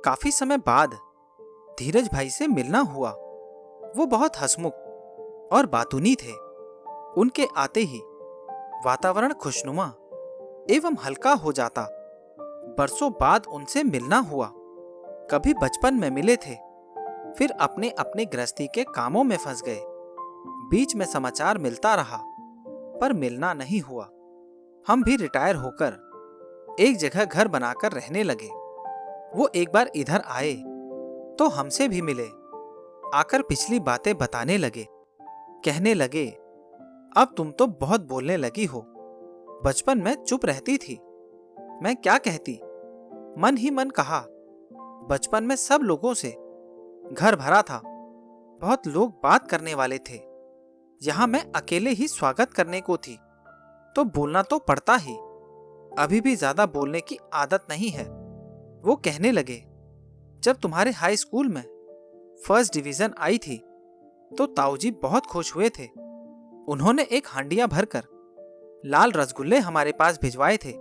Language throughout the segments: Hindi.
काफी समय बाद धीरज भाई से मिलना हुआ। वो बहुत हंसमुख और बातूनी थे। उनके आते ही वातावरण खुशनुमा एवं हल्का हो जाता। बरसों बाद उनसे मिलना हुआ। कभी बचपन में मिले थे, फिर अपने अपने गृहस्थी के कामों में फंस गए। बीच में समाचार मिलता रहा, पर मिलना नहीं हुआ। हम भी रिटायर होकर एक जगह घर बनाकर रहने लगे। वो एक बार इधर आए तो हमसे भी मिले। आकर पिछली बातें बताने लगे। कहने लगे, अब तुम तो बहुत बोलने लगी हो। बचपन में चुप रहती थी। मैं क्या कहती, मन ही मन कहा। बचपन में सब लोगों से घर भरा था। बहुत लोग बात करने वाले थे। यहाँ मैं अकेले ही स्वागत करने को थी, तो बोलना तो पड़ता ही। अभी भी ज्यादा बोलने की आदत नहीं है। वो कहने लगे, जब तुम्हारे हाई स्कूल में फर्स्ट डिवीजन आई थी तो ताऊजी बहुत खुश हुए थे। उन्होंने एक हांडिया भरकर लाल रसगुल्ले हमारे पास भिजवाए थे,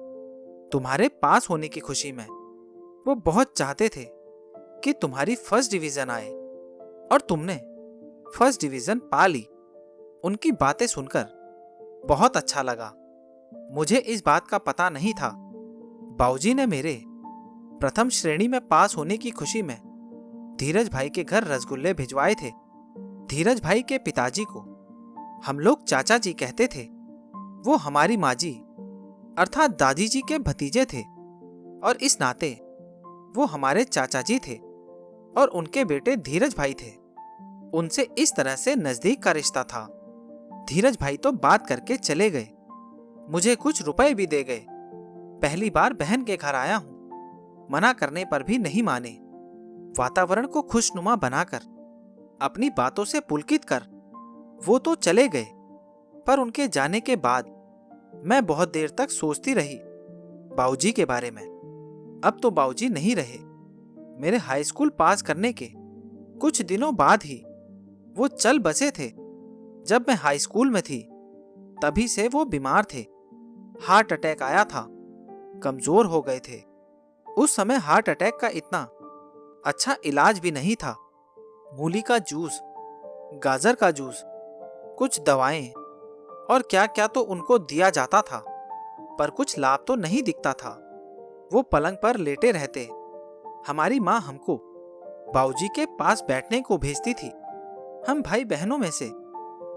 तुम्हारे पास होने की खुशी में। वो बहुत चाहते थे कि तुम्हारी फर्स्ट डिवीजन आए, और तुमने फर्स्ट डिवीजन पा ली। उनकी बातें सुनकर बहुत अच्छा लगा। मुझे इस बात का पता नहीं था। बाऊजी ने मेरे प्रथम श्रेणी में पास होने की खुशी में धीरज भाई के घर रसगुल्ले भिजवाए थे। धीरज भाई के पिताजी को हम लोग चाचा जी कहते थे। वो हमारी माँ जी अर्थात दादी जी के भतीजे थे, और इस नाते वो हमारे चाचा जी थे और उनके बेटे धीरज भाई थे। उनसे इस तरह से नजदीक का रिश्ता था। धीरज भाई तो बात करके चले गए। मुझे कुछ रुपए भी दे गए। पहली बार बहन के घर आया हूं। मना करने पर भी नहीं माने। वातावरण को खुशनुमा बनाकर, अपनी बातों से पुलकित कर वो तो चले गए। पर उनके जाने के बाद मैं बहुत देर तक सोचती रही बाऊजी के बारे में। अब तो बाऊजी नहीं रहे। मेरे हाई स्कूल पास करने के कुछ दिनों बाद ही वो चल बसे थे। जब मैं हाई स्कूल में थी तभी से वो बीमार थे। हार्ट अटैक आया था। कमजोर हो गए थे। उस समय हार्ट अटैक का इतना अच्छा इलाज भी नहीं था। मूली का जूस, गाजर का जूस, कुछ दवाएं और क्या क्या तो उनको दिया जाता था, पर कुछ लाभ तो नहीं दिखता था। वो पलंग पर लेटे रहते। हमारी माँ हमको बाऊजी के पास बैठने को भेजती थी। हम भाई बहनों में से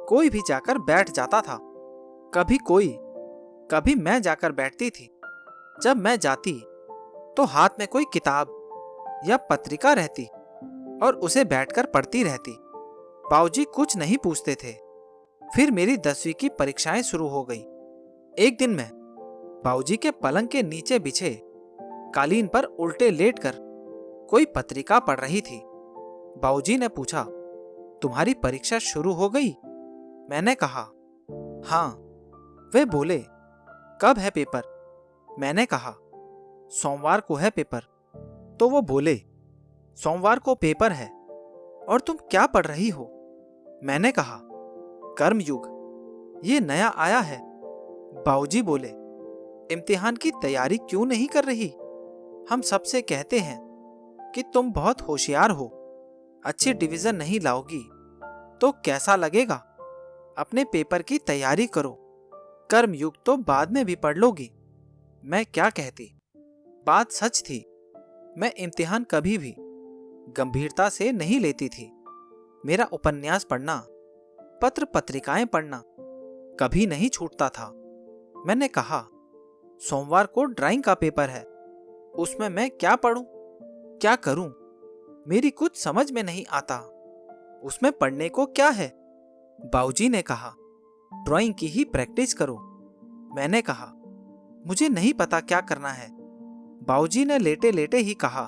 कोई भी जाकर बैठ जाता था। कभी कोई, कभी मैं जाकर बैठती थी। जब मैं जाती तो हाथ में कोई किताब या पत्रिका रहती और उसे बैठकर पढ़ती रहती। बाऊजी कुछ नहीं पूछते थे। फिर मेरी 10वीं की परीक्षाएं शुरू हो गई। एक दिन मैं बाऊजी के पलंग के नीचे बिछे कालीन पर उल्टे लेटकर कोई पत्रिका पढ़ रही थी। बाऊजी ने पूछा, तुम्हारी परीक्षा शुरू हो गई? मैंने कहा, हाँ। वे बोले, कब है पेपर? मैंने कहा, सोमवार को है पेपर। तो वो बोले, सोमवार को पेपर है और तुम क्या पढ़ रही हो? मैंने कहा, कर्मयुग, ये नया आया है। बाऊजी बोले, इम्तिहान की तैयारी क्यों नहीं कर रही? हम सबसे कहते हैं कि तुम बहुत होशियार हो, अच्छी डिवीजन नहीं लाओगी तो कैसा लगेगा? अपने पेपर की तैयारी करो, कर्मयुग तो बाद में भी पढ़ लोगी। मैं क्या कहती? बात सच थी। मैं इम्तिहान कभी भी गंभीरता से नहीं लेती थी। मेरा उपन्यास पढ़ना, पत्र पत्रिकाएं पढ़ना कभी नहीं छूटता था। मैंने कहा, सोमवार को ड्राइंग का पेपर है, उसमें मैं क्या पढूं, क्या करूं? मेरी कुछ समझ में नहीं आता। उसमें पढ़ने को क्या है? बाऊजी ने कहा, ड्राइंग की ही प्रैक्टिस करो। मैंने कहा, मुझे नहीं पता क्या करना है। बाऊजी ने लेटे लेटे ही कहा,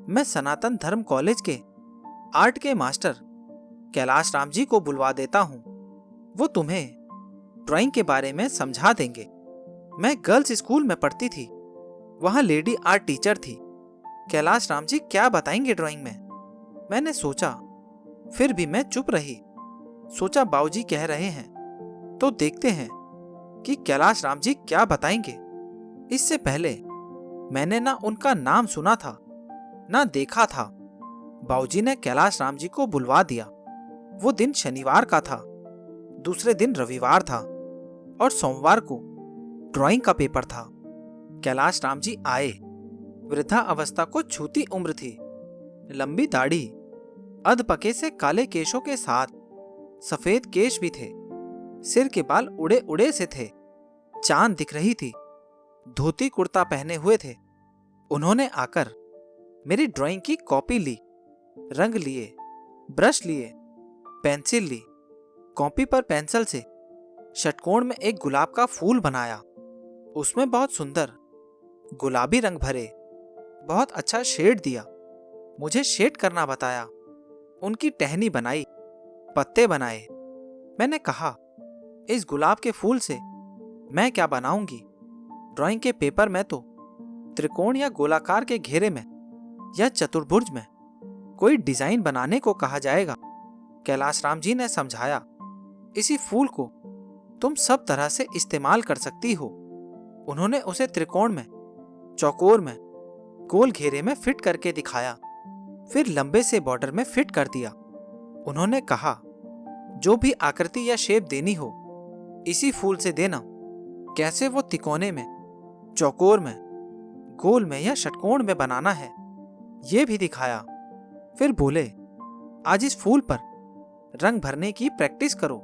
मैं सनातन धर्म कॉलेज के आर्ट के मास्टर कैलाश राम जी को बुलवा देता हूं। वो तुम्हें ड्राइंग के बारे में समझा देंगे। मैं गर्ल्स स्कूल में पढ़ती थी, वहां लेडी आर्ट टीचर थी। कैलाश राम जी क्या बताएंगे ड्राइंग में? मैंने सोचा, फिर भी मैं चुप रही। सोचा बाऊजी कह रहे हैं तो देखते हैं कि कैलाश राम जी क्या बताएंगे। इससे पहले मैंने ना उनका नाम सुना था, ना देखा था। बाबूजी ने कैलाश राम जी को बुलवा दिया। वो दिन शनिवार का था, दूसरे दिन रविवार था और सोमवार को ड्राइंग का पेपर था। कैलाश राम जी आए। वृद्धा अवस्था को छूती उम्र थी। लंबी दाढ़ी, अधपके से काले केशों के साथ सफेद केश भी थे। सिर के बाल उड़े उड़े से थे। चांद दिख रही थी। धोती कुर्ता पहने हुए थे। उन्होंने आकर मेरी ड्राइंग की कॉपी ली, रंग लिए, ब्रश लिए, पेंसिल ली। कॉपी पर पेंसिल से षटकोण में एक गुलाब का फूल बनाया। उसमें बहुत सुंदर गुलाबी रंग भरे, बहुत अच्छा शेड दिया। मुझे शेड करना बताया। उनकी टहनी बनाई, पत्ते बनाए। मैंने कहा, इस गुलाब के फूल से मैं क्या बनाऊंगी? ड्राइंग के पेपर में तो त्रिकोण या गोलाकार के घेरे में या चतुर्भुज में कोई डिजाइन बनाने को कहा जाएगा। कैलाश राम जी ने समझाया, इसी फूल को तुम सब तरह से इस्तेमाल कर सकती हो। उन्होंने उसे त्रिकोण में, चौकोर में, गोल घेरे में फिट करके दिखाया, फिर लंबे से बॉर्डर में फिट कर दिया। उन्होंने कहा, जो भी आकृति या शेप देनी हो इसी फूल से देना। कैसे वो तिकोने में, चौकोर में, गोल में या षटकोण में बनाना है ये भी दिखाया। फिर बोले, आज इस फूल पर रंग भरने की प्रैक्टिस करो,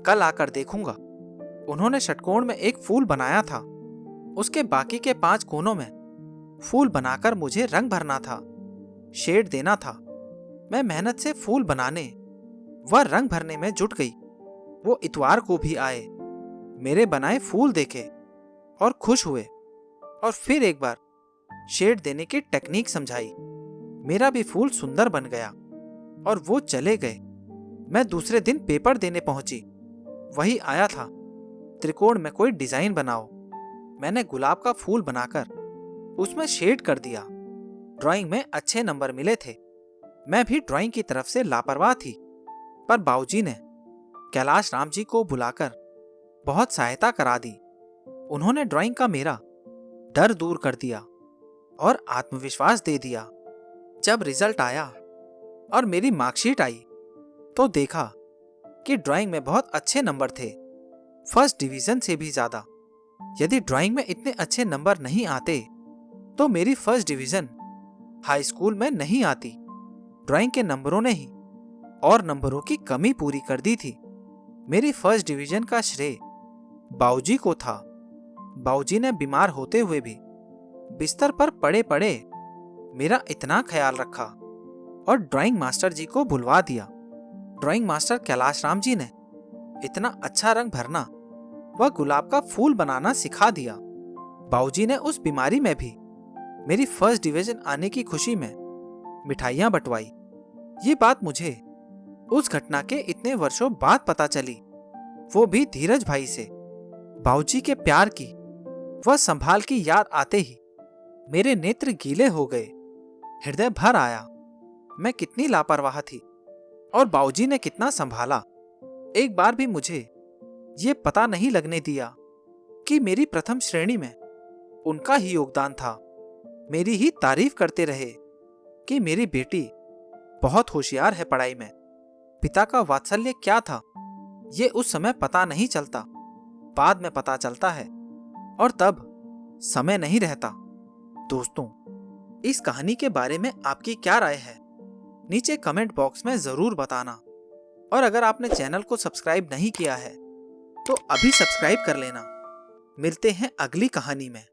कल आकर देखूंगा। उन्होंने षटकोण में एक फूल बनाया था। उसके बाकी के 5 कोनों में फूल बनाकर मुझे रंग भरना था, शेड देना था। मैं मेहनत से फूल बनाने व रंग भरने में जुट गई। वो इतवार को भी आए, मेरे बनाए फूल देखे और खुश हुए और फिर एक बार शेड देने की टेक्निक समझाई। मेरा भी फूल सुंदर बन गया और वो चले गए। मैं दूसरे दिन पेपर देने पहुंची। वही आया था, त्रिकोण में कोई डिजाइन बनाओ। मैंने गुलाब का फूल बनाकर उसमें शेड कर दिया। ड्राइंग में अच्छे नंबर मिले थे। मैं भी ड्राइंग की तरफ से लापरवाह थी, पर बाबूजी ने कैलाश राम जी को बुलाकर बहुत सहायता करा दी। उन्होंने ड्राइंग का मेरा डर दूर कर दिया और आत्मविश्वास दे दिया। जब रिजल्ट आया और मेरी मार्कशीट आई तो देखा कि ड्राइंग में बहुत अच्छे नंबर थे, फर्स्ट डिवीजन से भी ज्यादा। यदि ड्राइंग में इतने अच्छे नंबर नहीं आते तो मेरी फर्स्ट डिवीजन हाई स्कूल में नहीं आती। ड्राइंग के नंबरों ने ही और नंबरों की कमी पूरी कर दी थी। मेरी फर्स्ट डिवीजन का श्रेय बाबूजी को था। बाबूजी ने बीमार होते हुए भी बिस्तर पर पड़े पड़े मेरा इतना ख्याल रखा और ड्राइंग मास्टर जी को बुलवा दिया। ड्राइंग मास्टर कैलाश राम जी ने इतना अच्छा रंग भरना व गुलाब का फूल बनाना सिखा दिया। बाबूजी ने उस बीमारी में भी मेरी फर्स्ट डिवीजन आने की खुशी में मिठाइयां बंटवाई। ये बात मुझे उस घटना के इतने वर्षों बाद पता चली, वो भी धीरज भाई से। बाबूजी के प्यार की व संभाल की याद आते ही मेरे नेत्र गीले हो गए, हृदय भर आया। मैं कितनी लापरवाह थी और बाबूजी ने कितना संभाला। एक बार भी मुझे ये पता नहीं लगने दिया कि मेरी प्रथम श्रेणी में उनका ही योगदान था। मेरी ही तारीफ करते रहे कि मेरी बेटी बहुत होशियार है पढ़ाई में। पिता का वात्सल्य क्या था ये उस समय पता नहीं चलता, बाद में पता चलता है और तब समय नहीं रहता। दोस्तों, इस कहानी के बारे में आपकी क्या राय है नीचे कमेंट बॉक्स में जरूर बताना। और अगर आपने चैनल को सब्सक्राइब नहीं किया है तो अभी सब्सक्राइब कर लेना। मिलते हैं अगली कहानी में।